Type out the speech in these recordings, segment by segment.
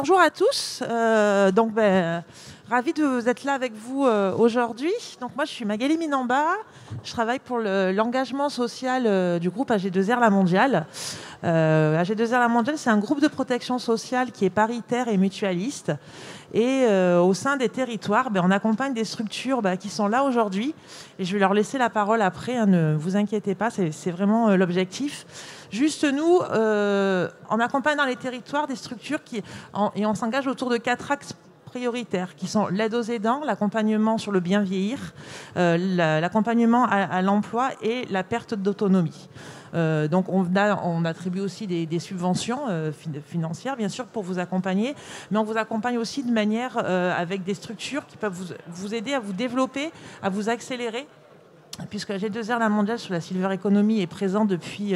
Bonjour à tous. Ravie de vous être là avec vous aujourd'hui. Donc moi, je suis Magali Minamba. Je travaille pour l'engagement social du groupe AG2R La Mondiale. AG2R La Mondiale, c'est un groupe de protection sociale qui est paritaire et mutualiste. Et au sein des territoires, on accompagne des structures qui sont là aujourd'hui. Et je vais leur laisser la parole après, hein, ne vous inquiétez pas, c'est vraiment l'objectif. Juste nous, on accompagne dans les territoires des structures et on s'engage autour de 4 axes prioritaires qui sont l'aide aux aidants, l'accompagnement sur le bien vieillir, l'accompagnement à l'emploi et la perte d'autonomie. Donc on attribue aussi des subventions financières, bien sûr, pour vous accompagner, mais on vous accompagne aussi de manière avec des structures qui peuvent vous aider à vous développer, à vous accélérer, puisque AG2R La Mondiale sur la Silver Economy est présent depuis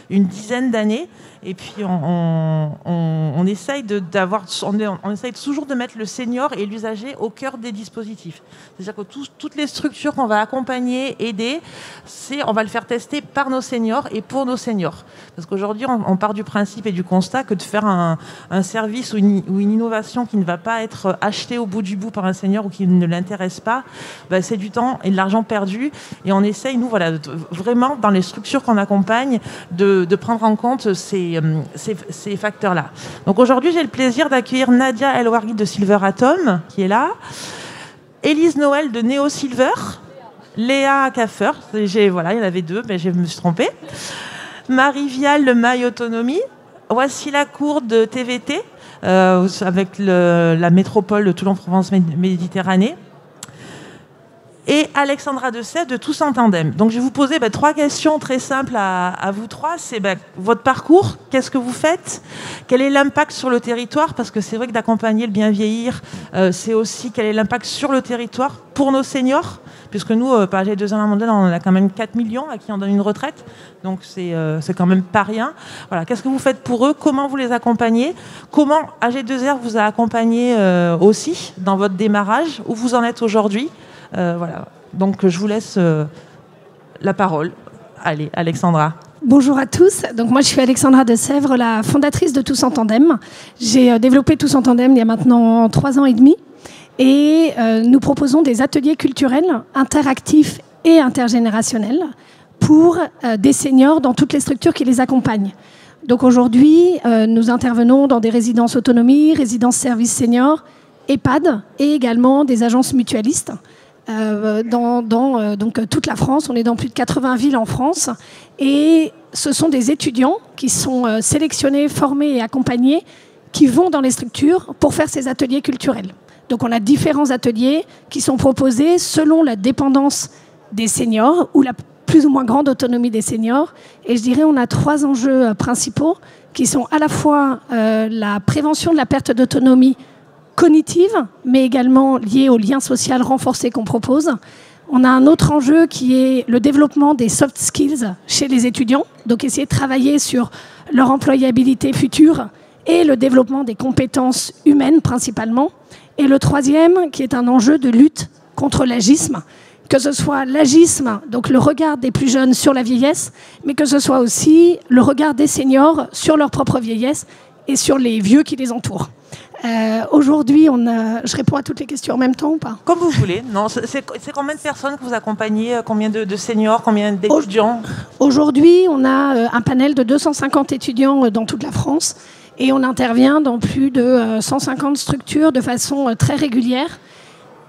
une dizaine d'années. Et puis on essaye toujours de mettre le senior et l'usager au cœur des dispositifs. C'est-à-dire que toutes les structures qu'on va accompagner, aider, on va le faire tester par nos seniors et pour nos seniors. Parce qu'aujourd'hui, on part du principe et du constat que de faire un service ou une innovation qui ne va pas être achetée au bout du bout par un senior ou qui ne l'intéresse pas, c'est du temps et de l'argent perdu. Et on essaye, nous, vraiment, dans les structures qu'on accompagne, de prendre en compte ces facteurs-là. Donc aujourd'hui, j'ai le plaisir d'accueillir Nadia El Ouarghi de Silver Atom, qui est là, Élise Noël de Neo Silver, Léa Kaffer, il y en avait 2, mais je me suis trompée, Marie Vial de My Autonomy, Wassila Cour de TVT, avec la métropole de Toulon-Provence-Méditerranée, et Alexandra Dessay de Tous en Tandem. Donc je vais vous poser 3 questions très simples à vous 3. C'est votre parcours, qu'est-ce que vous faites, quel est l'impact sur le territoire, parce que c'est vrai que d'accompagner le bien vieillir, c'est aussi quel est l'impact sur le territoire pour nos seniors, puisque nous, par AG2R La Mondiale, on a quand même 4 millions à qui on donne une retraite, donc c'est quand même pas rien. Voilà, qu'est-ce que vous faites pour eux, comment vous les accompagnez, comment AG2R vous a accompagné aussi dans votre démarrage, où vous en êtes aujourd'hui. Donc je vous laisse la parole. Allez, Alexandra. Bonjour à tous. Donc moi je suis Alexandra Desèvres, la fondatrice de Tous en Tandem. J'ai développé Tous en Tandem il y a maintenant 3 ans et demi. Et nous proposons des ateliers culturels interactifs et intergénérationnels pour des seniors dans toutes les structures qui les accompagnent. Donc aujourd'hui, nous intervenons dans des résidences autonomie, résidences services seniors, EHPAD et également des agences mutualistes. Donc toute la France, on est dans plus de 80 villes en France, et ce sont des étudiants qui sont sélectionnés, formés et accompagnés, qui vont dans les structures pour faire ces ateliers culturels. Donc on a différents ateliers qui sont proposés selon la dépendance des seniors ou la plus ou moins grande autonomie des seniors, et je dirais on a 3 enjeux principaux qui sont à la fois la prévention de la perte d'autonomie cognitive, mais également liée au lien social renforcé qu'on propose. On a un autre enjeu qui est le développement des soft skills chez les étudiants, donc essayer de travailler sur leur employabilité future et le développement des compétences humaines principalement. Et le troisième, qui est un enjeu de lutte contre l'agisme, que ce soit l'agisme, donc le regard des plus jeunes sur la vieillesse, mais que ce soit aussi le regard des seniors sur leur propre vieillesse et sur les vieux qui les entourent. Aujourd'hui, je réponds à toutes les questions en même temps ou pas? Comme vous voulez. Non, c'est combien de personnes que vous accompagnez? Combien de seniors? Combien d'étudiants? Aujourd'hui, on a un panel de 250 étudiants dans toute la France et on intervient dans plus de 150 structures de façon très régulière.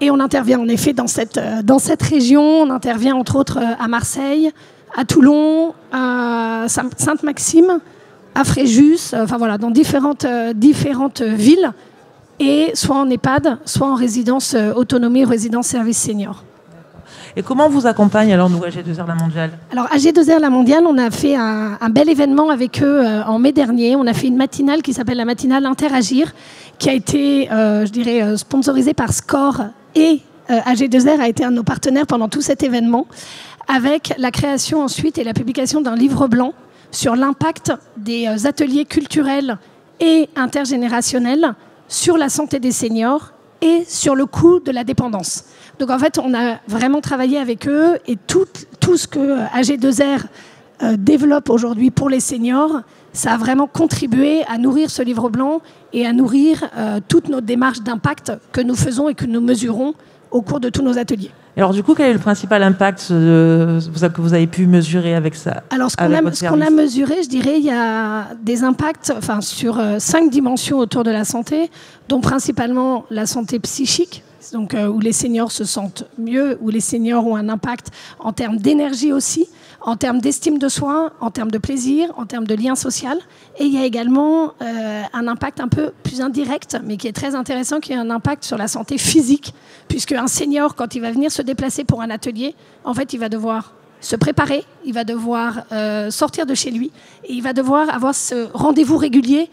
Et on intervient en effet dans cette région. On intervient entre autres à Marseille, à Toulon, à Sainte-Maxime, à Fréjus, dans différentes villes, et soit en EHPAD, soit en résidence autonomie ou résidence service senior. Et comment on vous accompagne alors, nous, AG2R La Mondiale? Alors, AG2R La Mondiale, on a fait un bel événement avec eux en mai dernier. On a fait une matinale qui s'appelle la matinale Interagir, qui a été, sponsorisée par SCORE, et AG2R a été un de nos partenaires pendant tout cet événement, avec la création ensuite et la publication d'un livre blanc sur l'impact des ateliers culturels et intergénérationnels sur la santé des seniors et sur le coût de la dépendance. Donc en fait, on a vraiment travaillé avec eux, et tout ce que AG2R développe aujourd'hui pour les seniors, ça a vraiment contribué à nourrir ce livre blanc et à nourrir toutes nos démarches d'impact que nous faisons et que nous mesurons au cours de tous nos ateliers. Et alors du coup, quel est le principal impact que vous avez pu mesurer avec ça? Alors ce qu'on a mesuré, je dirais, il y a des impacts sur 5 dimensions autour de la santé, dont principalement la santé psychique, donc où les seniors se sentent mieux, où les seniors ont un impact en termes d'énergie aussi, en termes d'estime de soi, en termes de plaisir, en termes de lien social. Et il y a également un impact un peu plus indirect, mais qui est très intéressant, qui est un impact sur la santé physique, puisque un senior, quand il va venir se déplacer pour un atelier, en fait, il va devoir se préparer, il va devoir sortir de chez lui, et il va devoir avoir ce rendez-vous régulier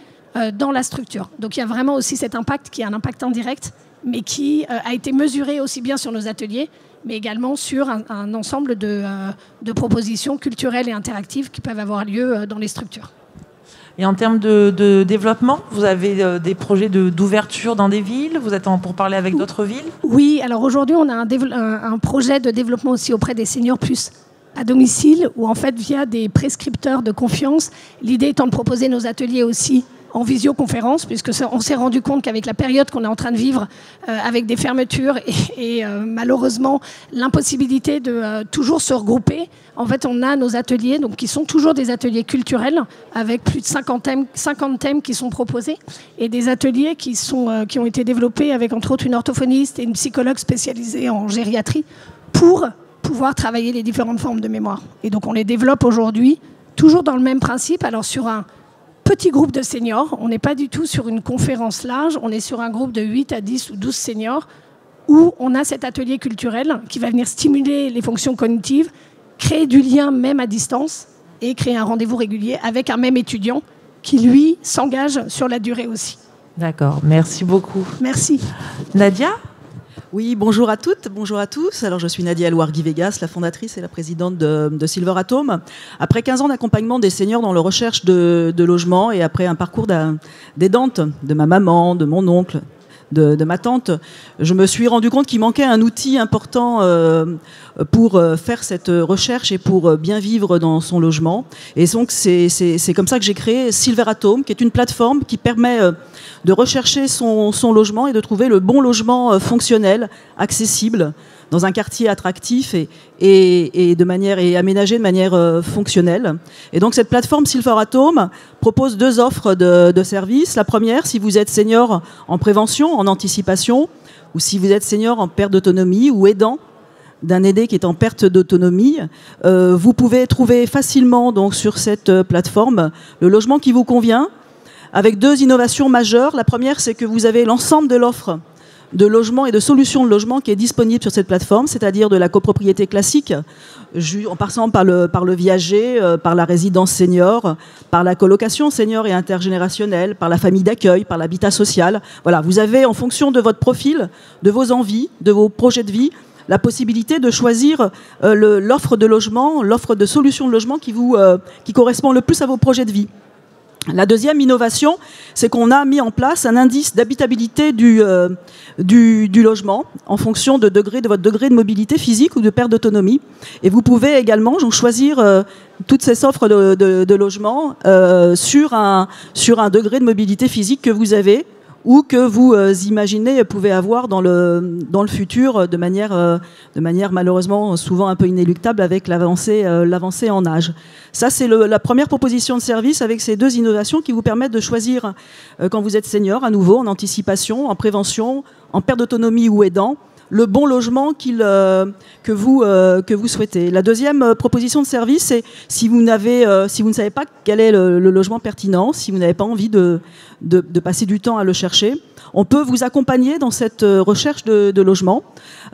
dans la structure. Donc il y a vraiment aussi cet impact qui est un impact indirect, mais qui a été mesuré aussi bien sur nos ateliers, mais également sur un ensemble de propositions culturelles et interactives qui peuvent avoir lieu dans les structures. Et en termes de développement, vous avez des projets d'ouverture dans des villes? Vous êtes en pourparlers avec d'autres villes? Oui, alors aujourd'hui, on a un projet de développement aussi auprès des seniors plus à domicile, où en fait, via des prescripteurs de confiance, l'idée étant de proposer nos ateliers aussi en visioconférence, puisque on s'est rendu compte qu'avec la période qu'on est en train de vivre, avec des fermetures et malheureusement l'impossibilité de toujours se regrouper, en fait on a nos ateliers, donc, qui sont toujours des ateliers culturels, avec plus de 50 thèmes qui sont proposés, et des ateliers qui ont été développés avec entre autres une orthophoniste et une psychologue spécialisée en gériatrie, pour pouvoir travailler les différentes formes de mémoire. Et donc on les développe aujourd'hui, toujours dans le même principe, alors sur un petit groupe de seniors, on n'est pas du tout sur une conférence large, on est sur un groupe de 8 à 10 ou 12 seniors où on a cet atelier culturel qui va venir stimuler les fonctions cognitives, créer du lien même à distance et créer un rendez-vous régulier avec un même étudiant qui, lui, s'engage sur la durée aussi. D'accord, merci beaucoup. Merci. Nadia ? Oui, bonjour à toutes, bonjour à tous. Alors, je suis Nadia Elouargui-Vegas, la fondatrice et la présidente de Silver Atom. Après 15 ans d'accompagnement des seniors dans la recherche de logement et après un parcours d'aidante de ma maman, de mon oncle, de ma tante, je me suis rendu compte qu'il manquait un outil important pour faire cette recherche et pour bien vivre dans son logement. Et donc, c'est comme ça que j'ai créé Silver Atom, qui est une plateforme qui permet de rechercher son logement et de trouver le bon logement fonctionnel, accessible, dans un quartier attractif et aménagé de manière fonctionnelle. Et donc cette plateforme Silver Atom propose 2 offres de services. La première, si vous êtes senior en prévention, en anticipation, ou si vous êtes senior en perte d'autonomie ou aidant d'un aidé qui est en perte d'autonomie, vous pouvez trouver facilement donc, sur cette plateforme le logement qui vous convient, avec 2 innovations majeures. La première, c'est que vous avez l'ensemble de l'offre de logement et de solutions de logement qui est disponible sur cette plateforme, c'est-à-dire de la copropriété classique, en passant par le viager, par la résidence senior, par la colocation senior et intergénérationnelle, par la famille d'accueil, par l'habitat social. Voilà, vous avez, en fonction de votre profil, de vos envies, de vos projets de vie, la possibilité de choisir l'offre de logement, l'offre de solutions de logement qui correspond le plus à vos projets de vie. La deuxième innovation, c'est qu'on a mis en place un indice d'habitabilité du logement en fonction de votre degré de mobilité physique ou de perte d'autonomie. Et vous pouvez également choisir toutes ces offres de logement sur un degré de mobilité physique que vous avez ou que vous imaginez pouvez avoir dans le futur de manière malheureusement souvent un peu inéluctable avec l'avancée en âge. Ça, c'est la première proposition de service avec ces 2 innovations qui vous permettent de choisir, quand vous êtes senior, à nouveau, en anticipation, en prévention, en perte d'autonomie ou aidant, le bon logement que vous souhaitez. La deuxième proposition de service, c'est si vous ne savez pas quel est le logement pertinent, si vous n'avez pas envie de passer du temps à le chercher, on peut vous accompagner dans cette recherche de logement.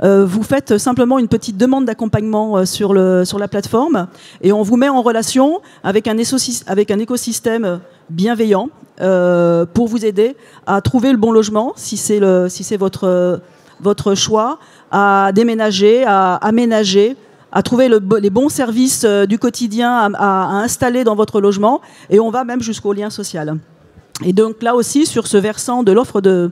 Vous faites simplement une petite demande d'accompagnement sur la plateforme et on vous met en relation avec un écosystème bienveillant pour vous aider à trouver le bon logement, si c'est votre choix, à déménager, à aménager, à trouver les bons services du quotidien à installer dans votre logement, et on va même jusqu'au lien social. Et donc là aussi, sur ce versant de l'offre de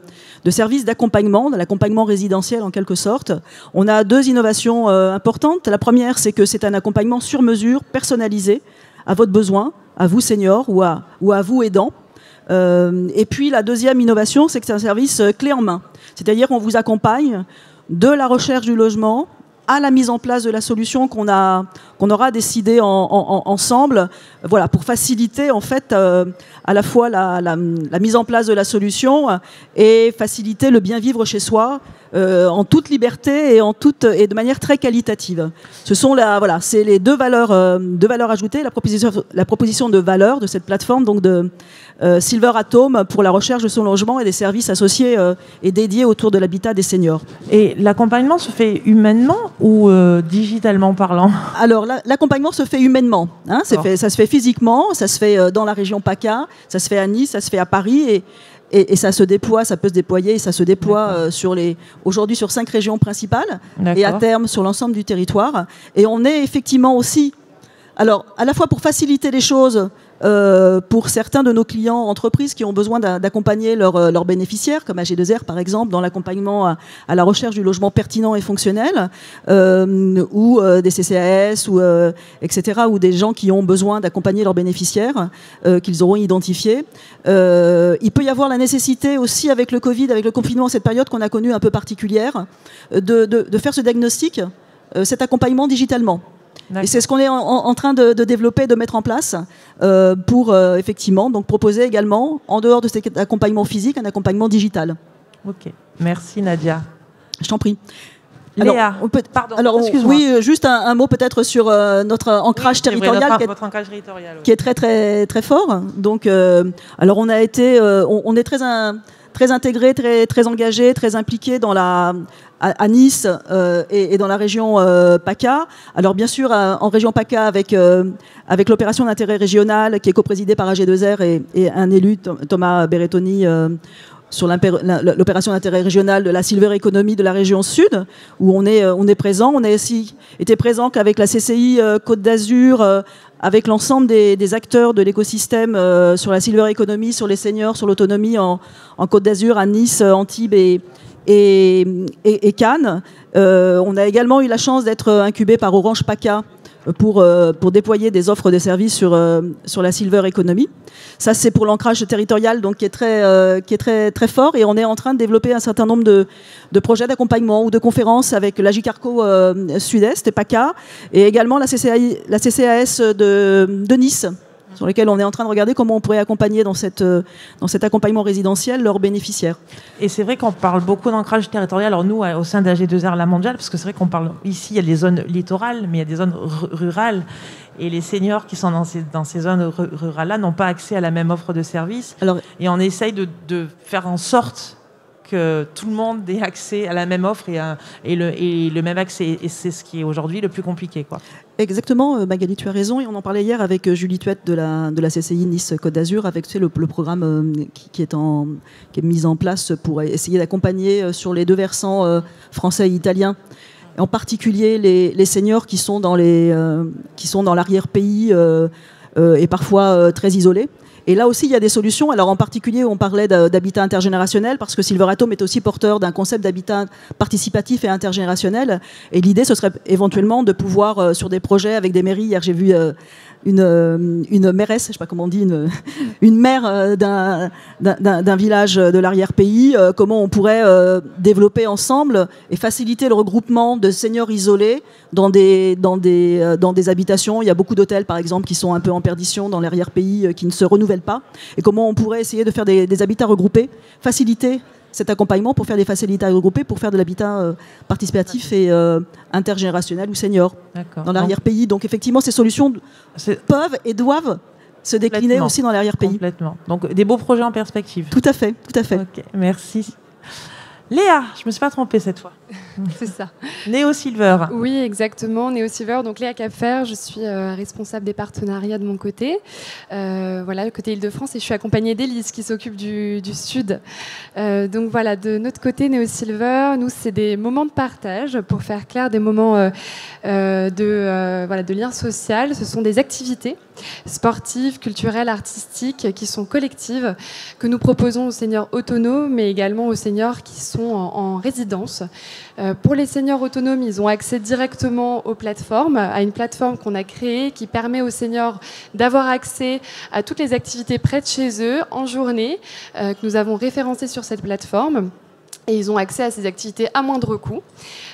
services d'accompagnement, de l'accompagnement résidentiel en quelque sorte, on a 2 innovations importantes. La première, c'est que c'est un accompagnement sur mesure, personnalisé, à votre besoin, à vous seniors ou à vous aidants. Et puis la deuxième innovation, c'est que c'est un service clé en main. C'est-à-dire qu'on vous accompagne de la recherche du logement à la mise en place de la solution qu'on aura décidé ensemble, voilà, pour faciliter en fait à la fois la mise en place de la solution et faciliter le bien vivre chez soi en toute liberté et de manière très qualitative. Ce sont c'est les deux valeurs ajoutées, la proposition de valeur de cette plateforme donc de Silver Atom pour la recherche de son logement et des services associés et dédiés autour de l'habitat des seniors. Et l'accompagnement se fait humainement ou digitalement parlant? Alors l'accompagnement se fait humainement, hein, ça se fait physiquement, ça se fait dans la région PACA, ça se fait à Nice, ça se fait à Paris et ça se déploie, ça peut se déployer et ça se déploie aujourd'hui sur 5 régions principales et à terme sur l'ensemble du territoire. Et on est effectivement aussi, alors à la fois pour faciliter les choses pour certains de nos clients entreprises qui ont besoin d'accompagner leurs bénéficiaires, comme AG2R par exemple, dans l'accompagnement à la recherche du logement pertinent et fonctionnel, ou des CCAS, etc., ou des gens qui ont besoin d'accompagner leurs bénéficiaires, qu'ils auront identifiés. Il peut y avoir la nécessité aussi avec le Covid, avec le confinement, cette période qu'on a connue un peu particulière, de faire ce diagnostic, cet accompagnement digitalement. Et c'est ce qu'on est en train de développer, de mettre en place pour effectivement donc proposer également, en dehors de cet accompagnement physique, un accompagnement digital. Ok, merci Nadia. Je t'en prie. Léa, alors oui, juste un mot peut-être sur notre ancrage territorial, votre ancrage territorial, qui est très très très fort. Donc, alors on a été, on est très intégré, très engagé, très impliqué dans à Nice et dans la région PACA. Alors bien sûr en région PACA avec l'opération d'intérêt régional qui est coprésidée par AG2R et un élu, Thomas Berrettoni, sur l'opération d'intérêt régional de la Silver Economy de la région Sud, où on est présent. On a aussi été présent qu'avec la CCI Côte d'Azur, avec l'ensemble des acteurs de l'écosystème sur la Silver Economy, sur les seniors, sur l'autonomie en Côte d'Azur, à Nice, Antibes et Cannes. On a également eu la chance d'être incubé par Orange PACA pour déployer des offres de services sur la Silver Economy. Ça, c'est pour l'ancrage territorial, donc qui est très très fort. Et on est en train de développer un certain nombre de projets d'accompagnement ou de conférences avec l'Agicarco Sud-Est et PACA, et également la CCAS de Nice, sur lesquels on est en train de regarder comment on pourrait accompagner dans cet accompagnement résidentiel leurs bénéficiaires. Et c'est vrai qu'on parle beaucoup d'ancrage territorial. Alors nous, au sein d'AG2R La Mondiale, parce que c'est vrai qu'on parle ici, il y a des zones littorales, mais il y a des zones rurales. Et les seniors qui sont dans ces zones rurales-là n'ont pas accès à la même offre de services. Et on essaye de faire en sorte que tout le monde ait accès à la même offre et le même accès. Et c'est ce qui est aujourd'hui le plus compliqué, quoi. Exactement, Magali, tu as raison. Et on en parlait hier avec Julie Tuette de la CCI Nice-Côte d'Azur, avec le programme qui est mis en place pour essayer d'accompagner sur les deux versants français et italien. En particulier les seniors qui sont dans l'arrière-pays et parfois très isolés. Et là aussi, il y a des solutions. Alors en particulier, on parlait d'habitat intergénérationnel parce que Silver Atom est aussi porteur d'un concept d'habitat participatif et intergénérationnel. Et l'idée, ce serait éventuellement de pouvoir, sur des projets avec des mairies, hier j'ai vu une mairesse, je ne sais pas comment on dit, une maire d'un village de l'arrière-pays, comment on pourrait développer ensemble et faciliter le regroupement de seniors isolés dans des habitations. Il y a beaucoup d'hôtels, par exemple, qui sont un peu en perdition dans l'arrière-pays, qui ne se renouvellent pas. Et comment on pourrait essayer de faire des habitats regroupés, faciliter cet accompagnement pour faire des facilités regroupées, pour faire de l'habitat participatif et intergénérationnel ou senior dans l'arrière-pays. Donc effectivement, ces solutions peuvent et doivent se décliner aussi dans l'arrière-pays. Complètement. Donc des beaux projets en perspective. Tout à fait, tout à fait. Ok, merci. Léa, je ne me suis pas trompée cette fois. C'est ça. Néo Silver. Oui, exactement. Néo Silver. Donc Léa Capfer, je suis responsable des partenariats de mon côté. Voilà, côté Île-de-France, et je suis accompagnée d'Élise qui s'occupe du Sud. Donc voilà, de notre côté, Néo Silver, nous, c'est des moments de partage, pour faire clair, des moments de lien social. Ce sont des activités sportives, culturelles, artistiques, qui sont collectives, que nous proposons aux seniors autonomes, mais également aux seniors qui sont en résidence. Pour les seniors autonomes, ils ont accès directement aux plateformes, à une plateforme qu'on a créée qui permet aux seniors d'avoir accès à toutes les activités près de chez eux en journée, que nous avons référencées sur cette plateforme. Et ils ont accès à ces activités à moindre coût.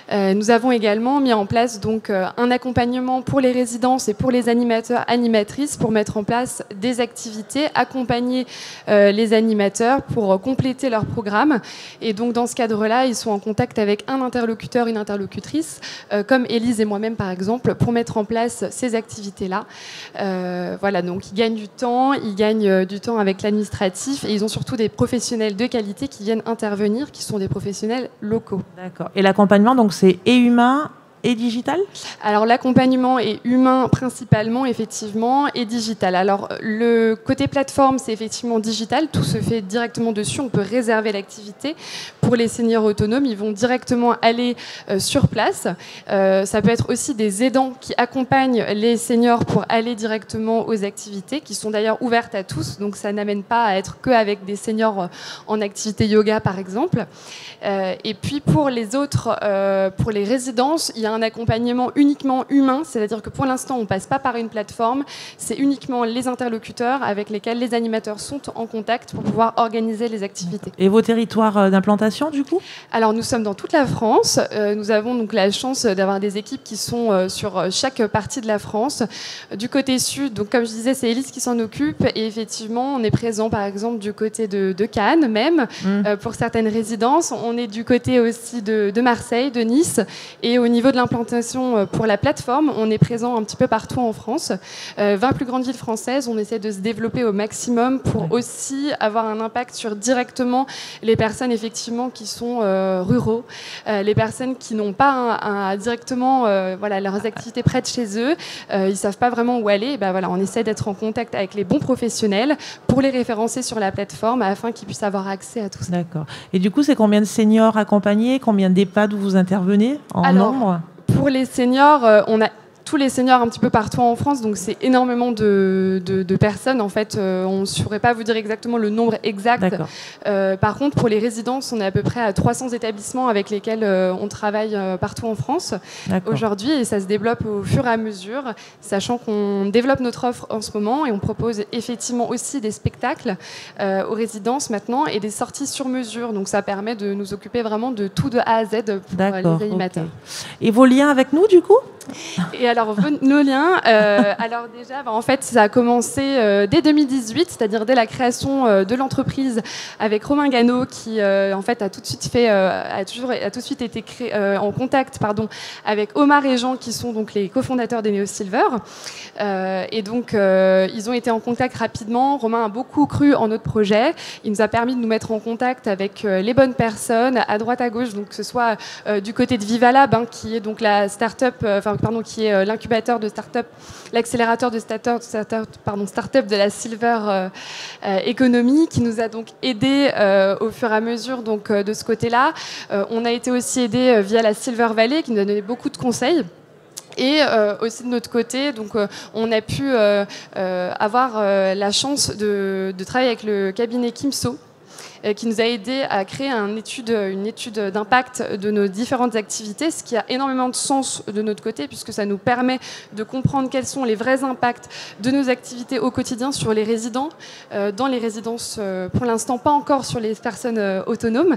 Nous avons également mis en place donc, un accompagnement pour les résidences et pour les animateurs, animatrices pour mettre en place des activités, accompagner les animateurs pour compléter leur programme. Et donc dans ce cadre-là, ils sont en contact avec un interlocuteur, une interlocutrice, comme Élise et moi-même par exemple, pour mettre en place ces activités-là. Voilà, donc ils gagnent du temps avec l'administratif et ils ont surtout des professionnels de qualité qui viennent intervenir, qui sont des professionnels locaux. D'accord. Et l'accompagnement, donc c'est et humain et digital ? Alors l'accompagnement est humain principalement, effectivement, et digital. Alors le côté plateforme, c'est effectivement digital, tout se fait directement dessus, on peut réserver l'activité. Pour les seniors autonomes, ils vont directement aller sur place. Ça peut être aussi des aidants qui accompagnent les seniors pour aller directement aux activités, qui sont d'ailleurs ouvertes à tous, donc ça n'amène pas à être qu'avec des seniors en activité yoga par exemple. Et puis pour les autres, pour les résidences, il y a un accompagnement uniquement humain, c'est-à-dire que pour l'instant on ne passe pas par une plateforme, c'est uniquement les interlocuteurs avec lesquels les animateurs sont en contact pour pouvoir organiser les activités. Et vos territoires d'implantation du coup ? Alors nous sommes dans toute la France, nous avons donc la chance d'avoir des équipes qui sont sur chaque partie de la France. Du côté sud, donc comme je disais, c'est Élise qui s'en occupe et effectivement on est présent par exemple du côté de Cannes même, pour certaines résidences, on est du côté aussi de Marseille, de Nice et au niveau de l'implantation pour la plateforme, on est présent un petit peu partout en France. 20 plus grandes villes françaises, on essaie de se développer au maximum pour aussi avoir un impact sur directement les personnes effectivement qui sont ruraux, les personnes qui n'ont pas directement leurs activités près de chez eux, ils ne savent pas vraiment où aller. Ben, voilà, on essaie d'être en contact avec les bons professionnels pour les référencer sur la plateforme afin qu'ils puissent avoir accès à tout ça. D'accord. Et du coup, c'est combien de seniors accompagnés, combien d'EHPAD où vous intervenez en nombre ? Pour les seniors, on a tous les seniors un petit peu partout en France, donc c'est énormément de personnes. En fait, on ne saurait pas vous dire exactement le nombre exact. Par contre, pour les résidences, on est à peu près à 300 établissements avec lesquels on travaille partout en France aujourd'hui, et ça se développe au fur et à mesure, sachant qu'on développe notre offre en ce moment et on propose effectivement aussi des spectacles aux résidences maintenant et des sorties sur mesure. Donc ça permet de nous occuper vraiment de tout de A à Z pour les animateurs. Okay. Et vos liens avec nous, du coup ? Et alors, nos liens, alors déjà, en fait, ça a commencé dès 2018, c'est-à-dire dès la création de l'entreprise avec Romain Gano, qui en fait a tout de suite été en contact, avec Omar et Jean, qui sont donc les cofondateurs des Neo Silver. Et donc, ils ont été en contact rapidement. Romain a beaucoup cru en notre projet. Il nous a permis de nous mettre en contact avec les bonnes personnes à droite à gauche, donc que ce soit du côté de Vivalab, qui est donc la start-up, qui est l'incubateur de start-up, l'accélérateur de start-up de la Silver Economy, qui nous a donc aidés au fur et à mesure de ce côté-là. On a été aussi aidés via la Silver Valley, qui nous a donné beaucoup de conseils. Et aussi de notre côté, donc, on a pu avoir la chance de travailler avec le cabinet Kimso, qui nous a aidé à créer une étude d'impact de nos différentes activités, ce qui a énormément de sens de notre côté, puisque ça nous permet de comprendre quels sont les vrais impacts de nos activités au quotidien sur les résidents, dans les résidences, pour l'instant pas encore sur les personnes autonomes,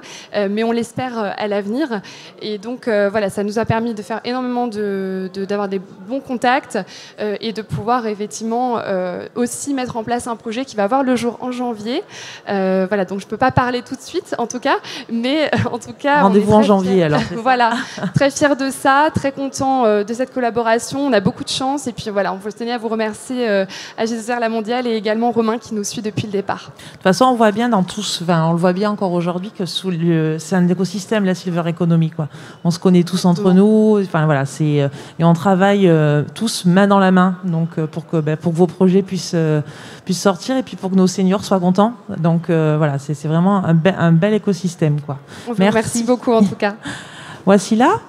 mais on l'espère à l'avenir. Et donc voilà, ça nous a permis de faire énormément d'avoir des bons contacts et de pouvoir effectivement aussi mettre en place un projet qui va voir le jour en janvier. Voilà, donc je peux pas parler tout de suite, en tout cas, mais en tout cas... Rendez-vous en janvier, alors. Voilà, très fiers de ça, très contents de cette collaboration. On a beaucoup de chance, et puis voilà, on tenait à vous remercier AG2R La Mondiale et également Romain qui nous suit depuis le départ. De toute façon, on voit bien on le voit bien encore aujourd'hui que c'est un écosystème, la Silver Economy, quoi. On se connaît tous entre nous, enfin voilà, et on travaille tous main dans la main, donc pour que vos projets puissent sortir et puis pour que nos seniors soient contents. Donc voilà, c'est vraiment un bel écosystème, quoi. Merci beaucoup en tout cas. Wassila.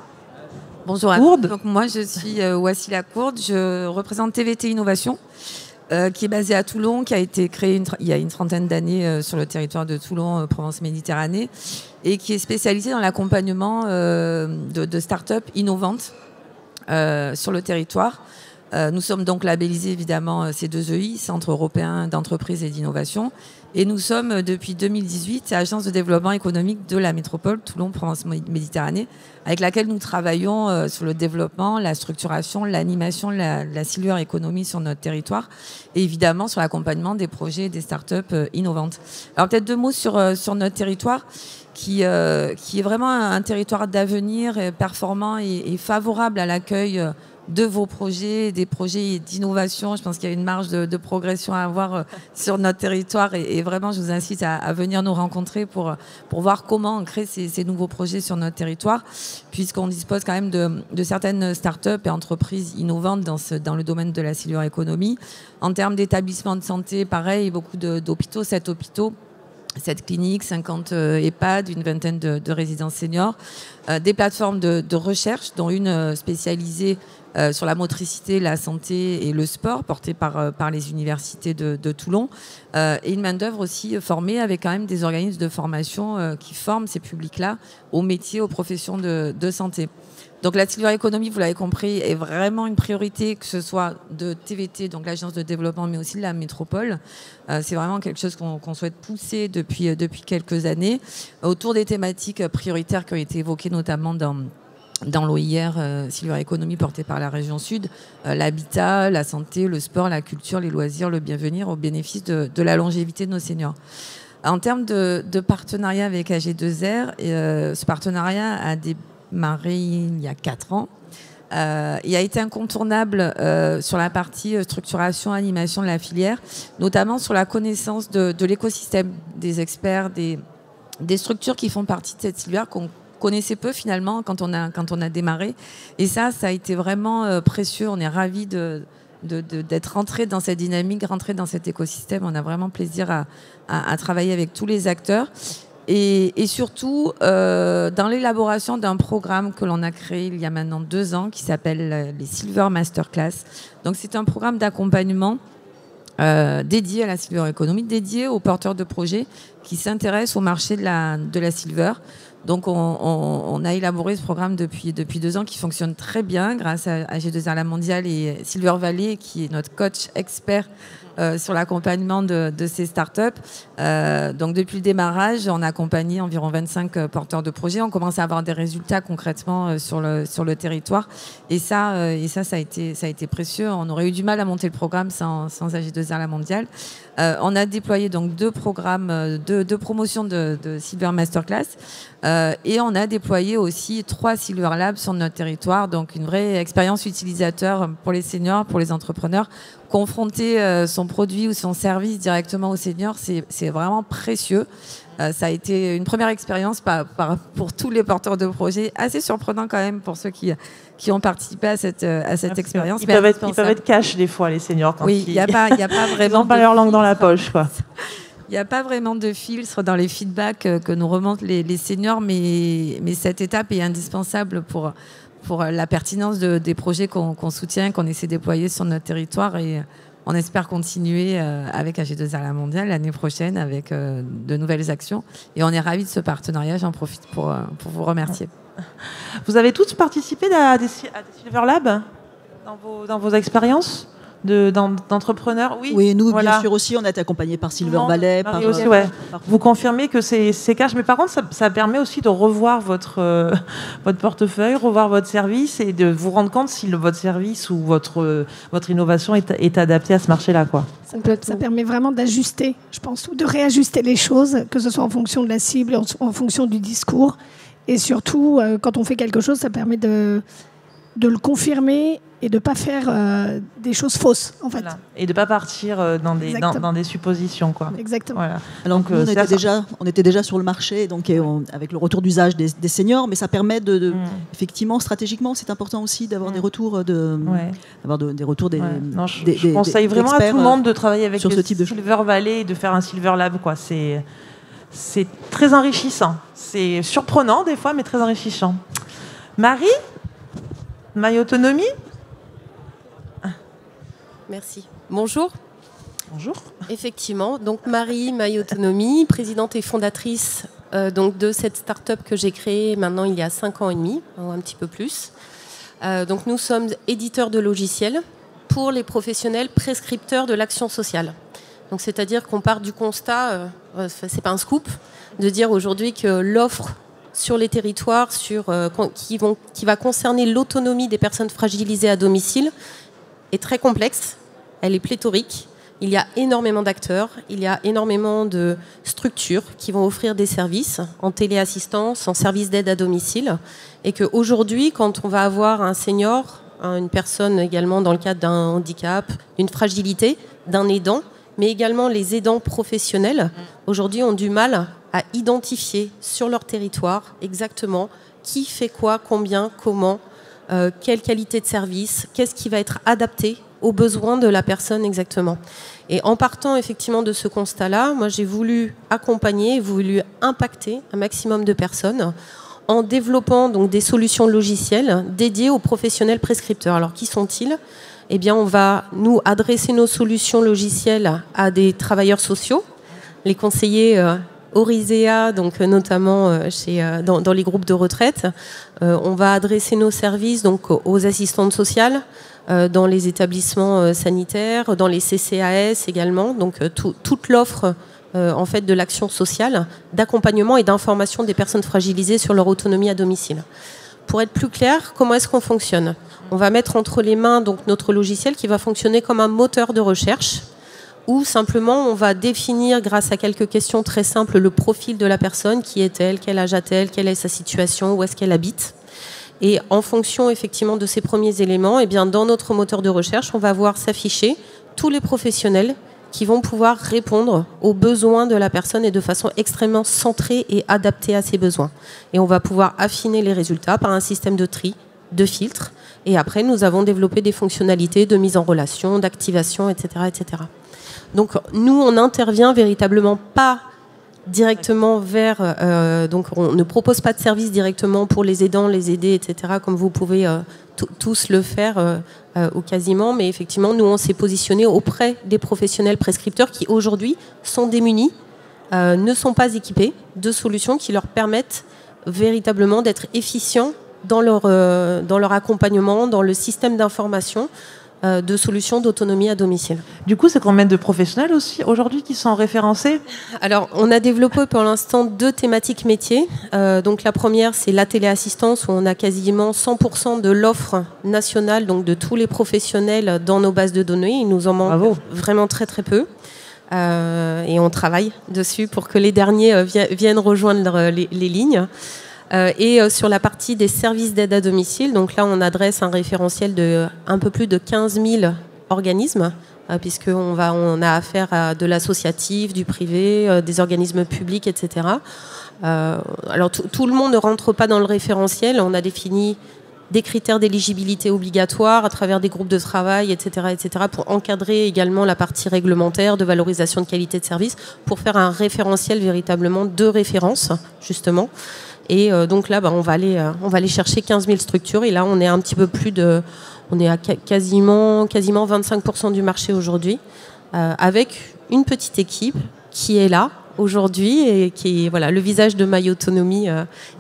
Bonjour à tous. Donc moi je suis Wassila Courde, je représente TVT Innovation. qui est basé à Toulon, qui a été créé il y a une trentaine d'années sur le territoire de Toulon, Provence-Méditerranée, et qui est spécialisé dans l'accompagnement de start-up innovantes sur le territoire. Nous sommes donc labellisés évidemment C2EI, Centre européen d'entreprise et d'innovation, et nous sommes depuis 2018 Agence de développement économique de la métropole Toulon-Provence-Méditerranée, avec laquelle nous travaillons sur le développement, la structuration, l'animation, la silver economy sur notre territoire, et évidemment sur l'accompagnement des projets et des startups innovantes. Alors peut-être 2 mots sur notre territoire, qui est vraiment un territoire d'avenir performant et favorable à l'accueil de vos projets, des projets d'innovation. Je pense qu'il y a une marge de progression à avoir sur notre territoire, et vraiment je vous incite à venir nous rencontrer pour voir comment on crée ces nouveaux projets sur notre territoire, puisqu'on dispose quand même de certaines startups et entreprises innovantes dans le domaine de la silver economy. En termes d'établissements de santé, pareil, beaucoup d'hôpitaux, 7 hôpitaux, 7 cliniques, 50 EHPAD, une vingtaine de résidences seniors, des plateformes de recherche, dont une spécialisée sur la motricité, la santé et le sport, portée par les universités de Toulon, et une main-d'œuvre aussi formée avec quand même des organismes de formation qui forment ces publics-là aux métiers, aux professions de santé. Donc la silver economy, vous l'avez compris, est vraiment une priorité, que ce soit de TVT, donc l'agence de développement, mais aussi de la métropole. C'est vraiment quelque chose qu'on souhaite pousser depuis quelques années, autour des thématiques prioritaires qui ont été évoquées notamment dans l'OIR Silver Economy portée par la région Sud, l'habitat, la santé, le sport, la culture, les loisirs, le bienvenir au bénéfice de la longévité de nos seniors. En termes de partenariat avec AG2R, ce partenariat a démarré il y a 4 ans. Il a été incontournable sur la partie structuration, animation de la filière, notamment sur la connaissance de l'écosystème, des experts, des structures qui font partie de cette filière qu'on connaissait peu finalement quand on a démarré. Et ça a été vraiment précieux. On est ravis d'être rentré dans cette dynamique, rentré dans cet écosystème. On a vraiment plaisir à travailler avec tous les acteurs. Et surtout, dans l'élaboration d'un programme que l'on a créé il y a maintenant 2 ans, qui s'appelle les Silver Masterclass. Donc c'est un programme d'accompagnement dédié à la silver economy, dédié aux porteurs de projets qui s'intéressent au marché de la silver. Donc on a élaboré ce programme depuis 2 ans, qui fonctionne très bien grâce à AG2R La Mondiale et Silver Valley, qui est notre coach expert sur l'accompagnement de ces startups. Donc depuis le démarrage, on a accompagné environ 25 porteurs de projets. On commence à avoir des résultats concrètement sur le territoire. Et ça a été précieux. On aurait eu du mal à monter le programme sans AG2R La Mondiale. On a déployé donc 2 programmes de promotion de Silver Masterclass. Et on a déployé aussi 3 Silver Labs sur notre territoire. Donc une vraie expérience utilisateur pour les seniors, pour les entrepreneurs. Confronter son produit ou son service directement aux seniors, c'est vraiment précieux. Ça a été une première expérience pour tous les porteurs de projets, assez surprenant quand même pour ceux qui ont participé à cette expérience. Ils peuvent être cash des fois, les seniors. Quand oui, il n'y a pas vraiment. Ils n'ont pas leur langue dans la poche, quoi. Il n'y a pas vraiment de filtre dans les feedbacks que nous remontent les seniors, mais cette étape est indispensable pour la pertinence des projets qu'on soutient, qu'on essaie de déployer sur notre territoire, et on espère continuer avec AG2R La Mondiale l'année prochaine avec de nouvelles actions. Et on est ravis de ce partenariat. J'en profite pour vous remercier. Vous avez tous participé à des Silver Labs dans vos expériences d'entrepreneurs? Oui, nous, voilà. Bien sûr aussi, on a été accompagnés par Silver Valley. Aussi, ouais. Vous confirmez que c'est cash, mais par contre, ça permet aussi de revoir votre portefeuille, revoir votre service, et de vous rendre compte si votre service ou votre innovation est adaptée à ce marché-là, quoi. Ça permet vraiment d'ajuster, je pense, ou de réajuster les choses, que ce soit en fonction de la cible, en fonction du discours. Et surtout, quand on fait quelque chose, ça permet de le confirmer et de ne pas faire des choses fausses, en fait. Voilà. Et de ne pas partir dans des suppositions, quoi. Exactement. Voilà. Donc, on était déjà sur le marché, donc, avec le retour d'usage des seniors, mais ça permet effectivement, stratégiquement, c'est important aussi d'avoir des retours des retours des je conseille vraiment à tout le monde de travailler avec ce type de Silver Valley et de faire un Silver Lab, quoi. C'est très enrichissant. C'est surprenant des fois, mais très enrichissant. Marie, My Autonomy. Merci. Bonjour. Bonjour. Effectivement, donc Marie, My Autonomie, présidente et fondatrice donc de cette start-up que j'ai créée maintenant il y a 5 ans et demi, ou un petit peu plus. Donc nous sommes éditeurs de logiciels pour les professionnels prescripteurs de l'action sociale. Donc c'est-à-dire qu'on part du constat, c'est pas un scoop, de dire aujourd'hui que l'offre sur les territoires qui va concerner l'autonomie des personnes fragilisées à domicile est très complexe, elle est pléthorique. Il y a énormément d'acteurs, il y a énormément de structures qui vont offrir des services en téléassistance, en service d'aide à domicile. Et qu'aujourd'hui, quand on va avoir un senior, une personne également dans le cadre d'un handicap, d'une fragilité, d'un aidant, mais également les aidants professionnels, aujourd'hui ont du mal à identifier sur leur territoire exactement qui fait quoi, combien, comment, quelle qualité de service, qu'est-ce qui va être adapté aux besoins de la personne exactement. Et en partant effectivement de ce constat-là, moi j'ai voulu accompagner, voulu impacter un maximum de personnes en développant donc des solutions logicielles dédiées aux professionnels prescripteurs. Alors qui sont-ils ? Eh bien on va nous adresser nos solutions logicielles à des travailleurs sociaux, les conseillers Orisea, donc notamment dans les groupes de retraite. On va adresser nos services donc aux assistantes sociales, dans les établissements sanitaires, dans les CCAS également, donc toute l'offre en fait de l'action sociale, d'accompagnement et d'information des personnes fragilisées sur leur autonomie à domicile. Pour être plus clair, comment est-ce qu'on fonctionne ? On va mettre entre les mains donc notre logiciel qui va fonctionner comme un moteur de recherche, où simplement on va définir grâce à quelques questions très simples le profil de la personne, qui est-elle, quel âge a-t-elle, quelle est sa situation, où est-ce qu'elle habite. Et en fonction effectivement de ces premiers éléments, eh bien, dans notre moteur de recherche, on va voir s'afficher tous les professionnels qui vont pouvoir répondre aux besoins de la personne et de façon extrêmement centrée et adaptée à ses besoins. Et on va pouvoir affiner les résultats par un système de tri, de filtre. Et après, nous avons développé des fonctionnalités de mise en relation, d'activation, etc., etc. Donc nous, on n'intervient véritablement pas directement vers... donc on ne propose pas de service directement pour les aidants, les aidés, etc., comme vous pouvez tous le faire ou quasiment. Mais effectivement, nous, on s'est positionné auprès des professionnels prescripteurs qui, aujourd'hui, sont démunis, ne sont pas équipés de solutions qui leur permettent véritablement d'être efficients dans leur accompagnement, dans le système d'information, de solutions d'autonomie à domicile. Du coup, c'est combien de professionnels aussi aujourd'hui qui sont référencés ? Alors, on a développé pour l'instant 2 thématiques métiers. Donc la première, c'est la téléassistance, où on a quasiment 100% de l'offre nationale, donc de tous les professionnels dans nos bases de données. Il nous en manque vraiment très très peu. Et on travaille dessus pour que les derniers viennent rejoindre les lignes. Et sur la partie des services d'aide à domicile, donc là on adresse un référentiel de un peu plus de 15 000 organismes, puisqu'on a affaire à de l'associatif, du privé, des organismes publics, etc. Alors tout le monde ne rentre pas dans le référentiel, on a défini des critères d'éligibilité obligatoires à travers des groupes de travail, etc., pour encadrer également la partie réglementaire de valorisation de qualité de service, pour faire un référentiel véritablement de référence, justement. Et donc là, on va aller chercher 15 000 structures. Et là, on est un petit peu on est à quasiment 25% du marché aujourd'hui, avec une petite équipe qui est là aujourd'hui et qui est le visage de My Autonomie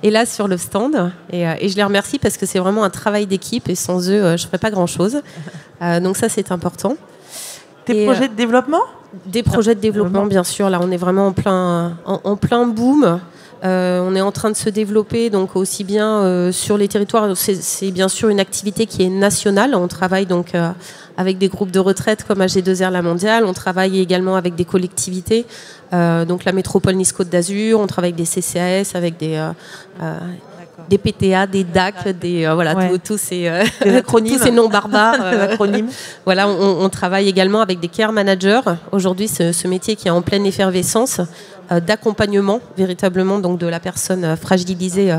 est là sur le stand. Et je les remercie parce que c'est vraiment un travail d'équipe et sans eux, je ne ferais pas grand-chose. Donc ça, c'est important. Des projets de développement ? Des projets de développement, bien sûr. Là, on est vraiment en plein boom. On est en train de se développer donc aussi bien sur les territoires. C'est bien sûr une activité qui est nationale. On travaille donc avec des groupes de retraite comme AG2R La Mondiale. On travaille également avec des collectivités, donc la métropole Nice-Côte d'Azur. On travaille avec des CCAS, avec des PTA, des DAC, tous ces noms barbares. Voilà, on travaille également avec des care managers. Aujourd'hui, ce métier qui est en pleine effervescence d'accompagnement véritablement donc de la personne fragilisée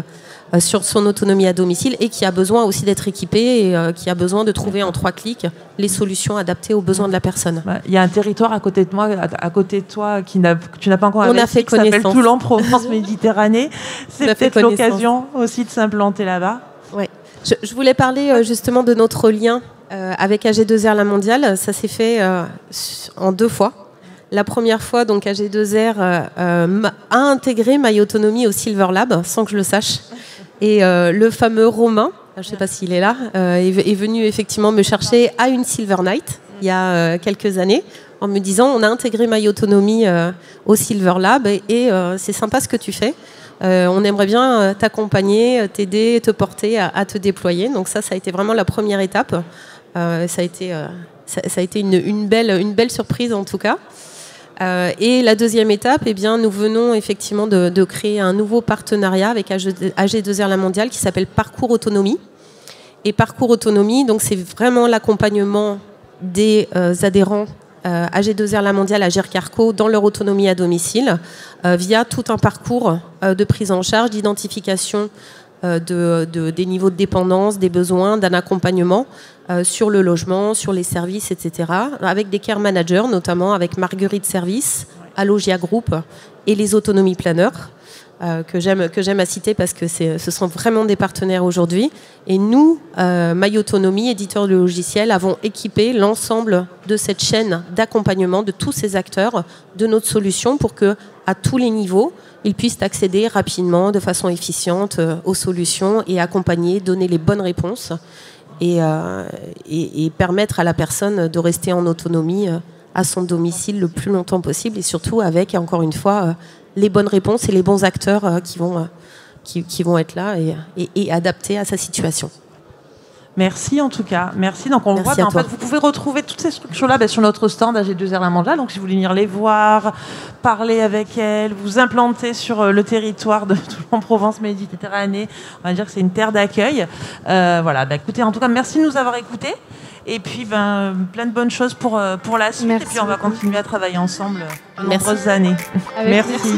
sur son autonomie à domicile et qui a besoin aussi d'être équipée et qui a besoin de trouver en 3 clics les solutions adaptées aux besoins de la personne. Il y a un territoire à côté de moi, à côté de toi, que tu n'as pas encore investi, qui s'appelle Toulon, Provence, Méditerranée. C'est peut-être l'occasion aussi de s'implanter là-bas. Ouais. Je voulais parler justement de notre lien avec AG2R La Mondiale. Ça s'est fait en 2 fois. La première fois, donc AG2R a intégré My Autonomy au Silver Lab, sans que je le sache. Et le fameux Romain, je ne sais pas s'il est là, est venu effectivement me chercher à une Silver Night il y a quelques années, en me disant on a intégré My Autonomy au Silver Lab et c'est sympa ce que tu fais. On aimerait bien t'accompagner, t'aider, te porter à te déployer. Donc ça a été vraiment la première étape. Ça a été une belle surprise en tout cas. Et la deuxième étape, eh bien, nous venons effectivement de créer un nouveau partenariat avec AG2R La Mondiale qui s'appelle Parcours Autonomie. Et Parcours Autonomie, donc c'est vraiment l'accompagnement des adhérents AG2R La Mondiale, Agir Carco dans leur autonomie à domicile via tout un parcours de prise en charge, d'identification des niveaux de dépendance, des besoins, d'un accompagnement sur le logement, sur les services, etc. Avec des care managers, notamment avec Marguerite Service, Allogia Group et les autonomies planeurs. Que j'aime à citer parce que ce sont vraiment des partenaires aujourd'hui. Et nous, My Autonomy, éditeur de logiciels, avons équipé l'ensemble de cette chaîne d'accompagnement de tous ces acteurs de notre solution pour que, à tous les niveaux, ils puissent accéder rapidement, de façon efficiente, aux solutions et accompagner, donner les bonnes réponses et permettre à la personne de rester en autonomie à son domicile le plus longtemps possible et surtout avec, encore une fois, les bonnes réponses et les bons acteurs qui vont être là et adaptés à sa situation. Merci en tout cas. Merci. Donc on le voit, en fait, vous pouvez retrouver toutes ces structures-là sur notre stand AG2R La Mondiale. Donc si vous voulez venir les voir, parler avec elles, vous implanter sur le territoire de Toulon-Provence Méditerranée, on va dire que c'est une terre d'accueil. Voilà. Écoutez, en tout cas, merci de nous avoir écoutés. Et puis, plein de bonnes choses pour la suite. Merci. Et puis, on va continuer à travailler ensemble de nombreuses années. Merci.